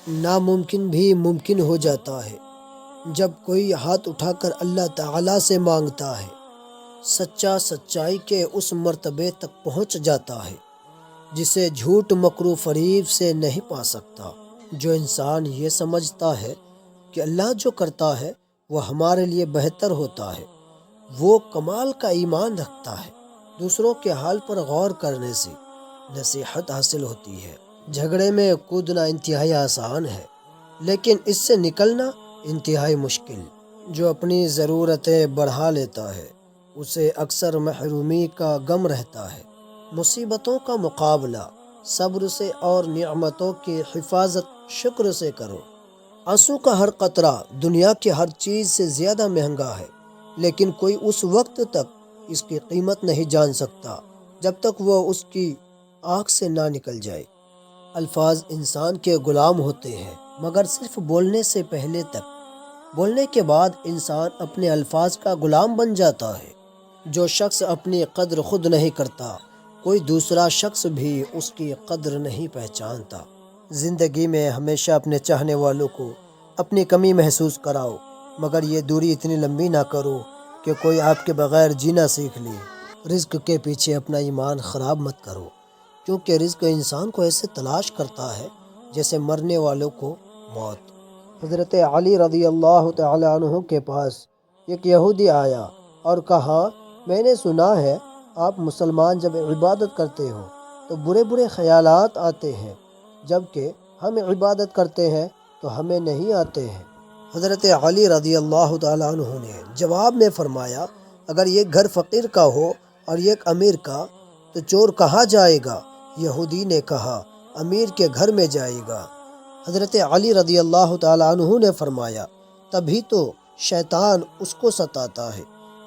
ناممکن بھی ممکن ہو جاتا ہے جب کوئی ہاتھ اٹھا کر اللہ تعالیٰ سے مانگتا ہے۔ سچا سچائی کے اس مرتبے تک پہنچ جاتا ہے جسے جھوٹ مکر و فریب سے نہیں پا سکتا۔ جو انسان یہ سمجھتا ہے کہ اللہ جو کرتا ہے وہ ہمارے لیے بہتر ہوتا ہے، وہ کمال کا ایمان رکھتا ہے۔ دوسروں کے حال پر غور کرنے سے نصیحت حاصل ہوتی ہے۔ جھگڑے میں کودنا انتہائی آسان ہے، لیکن اس سے نکلنا انتہائی مشکل۔ جو اپنی ضرورتیں بڑھا لیتا ہے اسے اکثر محرومی کا غم رہتا ہے۔ مصیبتوں کا مقابلہ صبر سے اور نعمتوں کی حفاظت شکر سے کرو۔ آنسو کا ہر قطرہ دنیا کی ہر چیز سے زیادہ مہنگا ہے، لیکن کوئی اس وقت تک اس کی قیمت نہیں جان سکتا جب تک وہ اس کی آنکھ سے نہ نکل جائے۔ الفاظ انسان کے غلام ہوتے ہیں، مگر صرف بولنے سے پہلے تک۔ بولنے کے بعد انسان اپنے الفاظ کا غلام بن جاتا ہے۔ جو شخص اپنی قدر خود نہیں کرتا، کوئی دوسرا شخص بھی اس کی قدر نہیں پہچانتا۔ زندگی میں ہمیشہ اپنے چاہنے والوں کو اپنی کمی محسوس کراؤ، مگر یہ دوری اتنی لمبی نہ کرو کہ کوئی آپ کے بغیر جینا سیکھ لے۔ رزق کے پیچھے اپنا ایمان خراب مت کرو، کیونکہ رزق انسان کو ایسے تلاش کرتا ہے جیسے مرنے والوں کو موت۔ حضرت علی رضی اللہ تعالی عنہ کے پاس ایک یہودی آیا اور کہا، میں نے سنا ہے آپ مسلمان جب عبادت کرتے ہو تو برے برے خیالات آتے ہیں، جبکہ ہم عبادت کرتے ہیں تو ہمیں نہیں آتے ہیں۔ حضرت علی رضی اللہ تعالیٰ عنہ نے جواب میں فرمایا، اگر یہ گھر فقیر کا ہو اور ایک امیر کا تو چور کہاں جائے گا؟ یہودی نے کہا، امیر کے گھر میں جائے گا۔ حضرت علی رضی اللہ تعالیٰ عنہ نے فرمایا، تبھی تو شیطان اس کو ستاتا ہے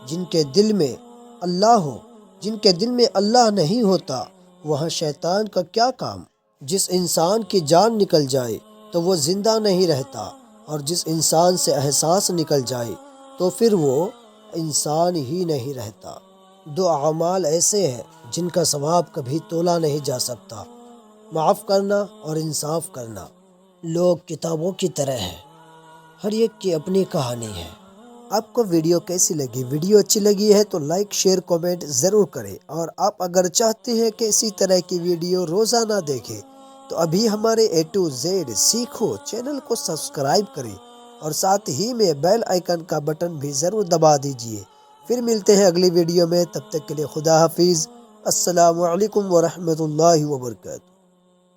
جن کے دل میں اللہ ہو۔ جن کے دل میں اللہ نہیں ہوتا وہاں شیطان کا کیا کام؟ جس انسان کی جان نکل جائے تو وہ زندہ نہیں رہتا، اور جس انسان سے احساس نکل جائے تو پھر وہ انسان ہی نہیں رہتا۔ دو اعمال ایسے ہیں جن کا ثواب کبھی تولا نہیں جا سکتا، معاف کرنا اور انصاف کرنا۔ لوگ کتابوں کی طرح ہیں، ہر ایک کی اپنی کہانی ہے۔ آپ کو ویڈیو کیسی لگی؟ ویڈیو اچھی لگی ہے تو لائک شیئر کمنٹ ضرور کریں، اور آپ اگر چاہتے ہیں کہ اسی طرح کی ویڈیو روزانہ دیکھیں تو ابھی ہمارے A to Z سیکھو چینل کو سبسکرائب کریں، اور ساتھ ہی میں بیل آئیکن کا بٹن بھی ضرور دبا دیجئے۔ پھر ملتے ہیں اگلی ویڈیو میں، تب تک کے لیے خدا حافظ۔ السلام علیکم ورحمۃ اللہ وبرکاتہ۔